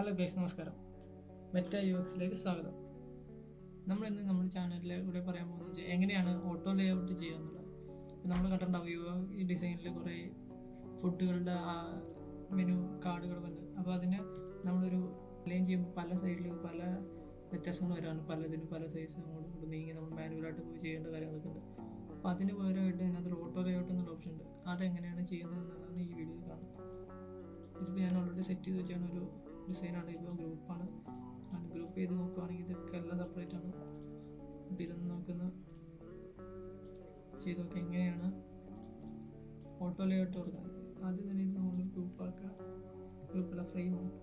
Hello guys, നമസ്കാരം. Meta U എക്സിലേക്ക് സ്വാഗതം. നമ്മളിന്ന് നമ്മുടെ ചാനലിൽ ഇവിടെ പറയാൻ പോകുന്നത് എങ്ങനെയാണ് ഓട്ടോ ലേ ഔട്ട് ചെയ്യുക എന്നുള്ളത്. നമ്മൾ കണ്ടിട്ടുണ്ടാവും ഈ ഡിസൈനിൽ കുറേ ഫുഡുകളുടെ മെനു കാർഡുകൾ വന്ന്, അപ്പോൾ അതിന് നമ്മളൊരു ലൈൻ ചെയ്യുമ്പോൾ പല സൈഡിൽ പല വ്യത്യാസങ്ങൾ വരാണ്. പലതിനും പല സൈസ് അങ്ങോട്ട് നീങ്ങി നമ്മൾ മാനുവലായിട്ട് പോയി ചെയ്യേണ്ട കാര്യങ്ങളൊക്കെ ഉണ്ട്. അപ്പോൾ അതിന് പകരമായിട്ട് ഇതിനകത്തൊരു ഓട്ടോ ലേ ഔട്ട് എന്നുള്ള ഓപ്ഷൻ ഉണ്ട്. അതെങ്ങനെയാണ് ചെയ്യുന്നത് എന്നുള്ളതാണ് ഈ വീഡിയോയിൽ കാണുന്നത്. ഇതിപ്പോൾ ഞാൻ ഓൾറെഡി സെറ്റ് ചെയ്ത് വെച്ചാണ് ഒരു ഡിസൈനാണ്. ഇപ്പോൾ ഗ്രൂപ്പാണ്. ഗ്രൂപ്പ് ചെയ്ത് നോക്കുകയാണെങ്കിൽ ഇതൊക്കെ എല്ലാം സെപ്പറേറ്റ് ആണ്. അപ്പോൾ ഇതൊന്ന് ചെയ്ത് നോക്കുക എങ്ങനെയാണ് ഓട്ടോ ലേ ഔട്ട് കൊടുക്കുന്നത്. ആദ്യം തന്നെ ഇത് നമ്മൾ ഗ്രൂപ്പാക്കുക. ഗ്രൂപ്പിലെ ഫ്രെയിം ആക്കുക.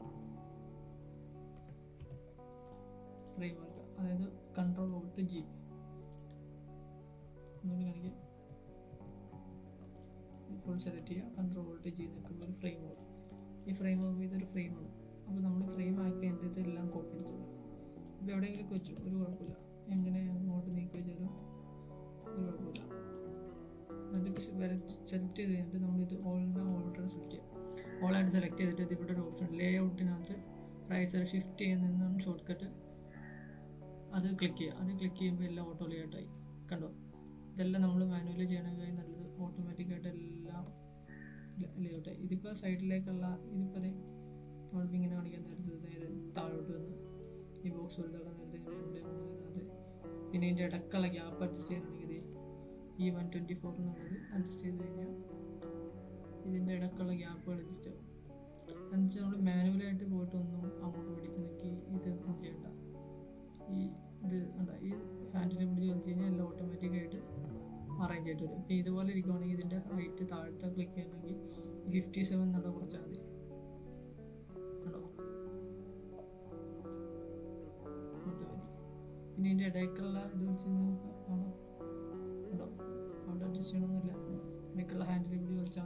അതായത് Ctrl+Alt+G ഒന്നുകൂടി കാണിക്കുക. ഫുൾ സെലക്ട് ചെയ്യുക. Ctrl+Alt+G നിൽക്കുമ്പോൾ ഒരു ഫ്രെയിം ആവും. ഈ ഫ്രെയിം ആകുമ്പോൾ ഇതൊരു ഫ്രെയിമാണ്. അപ്പോൾ നമ്മൾ ഫ്രെയിം ആക്കി എൻ്റെ ഇതെല്ലാം കോപ്പി എടുത്തോളൂ. ഇപ്പോൾ എവിടെയെങ്കിലും വെച്ചു ഒരു കുഴപ്പമില്ല. എങ്ങനെ അങ്ങോട്ട് നീക്കി വെച്ചാലും ഒരു കുഴപ്പമില്ല. എന്നിട്ട് സെലക്ട് ചെയ്ത് കഴിഞ്ഞിട്ട് നമ്മളിത് ഓൾറെഡി സെലക്ട് ചെയ്യുക. ഓളായിട്ട് സെലക്ട് ചെയ്തിട്ട് ഇത് ഇവിടെ ഒരു ഓപ്ഷൻ ലേ ഔട്ടിനകത്ത് റൈറ്റ് ഷിഫ്റ്റ് ചെയ്യുന്നതാണ് ഷോർട്ട് കട്ട്. അത് ക്ലിക്ക് ചെയ്യുക. അത് ക്ലിക്ക് ചെയ്യുമ്പോൾ എല്ലാം ഓട്ടോ ലേ ഔട്ടായി. കണ്ടോ? ഇതെല്ലാം നമ്മൾ മാനുവലി ചെയ്യണമെങ്കിൽ നല്ലത്. ഓട്ടോമാറ്റിക്കായിട്ട് എല്ലാം ലേ ഔട്ടായി. ഇതിപ്പോൾ സൈഡിലേക്കുള്ള ഇതിപ്പോൾ നമ്മളിപ്പോൾ ഇങ്ങനെ കാണിക്കാൻ നേരത്തെ നേരെ താഴോട്ട് വന്ന് ഈ ബോക്സ് വലുതാക്കാൻ നേരത്തെ ഇങ്ങനെ 2, 3, 4. പിന്നെ ഇതിൻ്റെ ഇടക്കുള്ള ഗ്യാപ്പ് അഡ്ജസ്റ്റ് ചെയ്യാനാണെങ്കിൽ ഈ 124 എന്നുള്ളത് അഡ്ജസ്റ്റ് ചെയ്ത് കഴിഞ്ഞാൽ ഇതിൻ്റെ ഇടക്കുള്ള ഗ്യാപ്പുകൾ അഡ്ജസ്റ്റ് ആവും. എന്നുവെച്ചാൽ നമ്മൾ മാനുവലായിട്ട് പോയിട്ടൊന്നും അങ്ങോട്ട് പിടിച്ച് നോക്കി ഇതൊന്നും ചെയ്യണ്ട. ഈ ഹാൻഡിനെ പിടിച്ച് വെച്ച് കഴിഞ്ഞാൽ എല്ലാം ഓട്ടോമാറ്റിക്കായിട്ട് അറേഞ്ച് ആയിട്ട് വരും. ഇപ്പോൾ ഇതുപോലെ ഇരിക്കുവാണെങ്കിൽ ഇതിൻ്റെ ഹൈറ്റ് താഴത്തെ ക്ലിക്ക് ചെയ്യണമെങ്കിൽ 57 എന്നുള്ള കുറച്ചാൽ മതി. കേട്ടോ? പിന്നെ ഇതിൻ്റെ ഇടയ്ക്കുള്ള ഇത് വെച്ച് കഴിഞ്ഞാൽ കേട്ടോ അവിടെ അഡ്ജസ്റ്റ് ചെയ്യണമെന്നില്ല. ഇടയ്ക്കുള്ള ഹാൻഡിനെ പിടിച്ച് വലിച്ചാൽ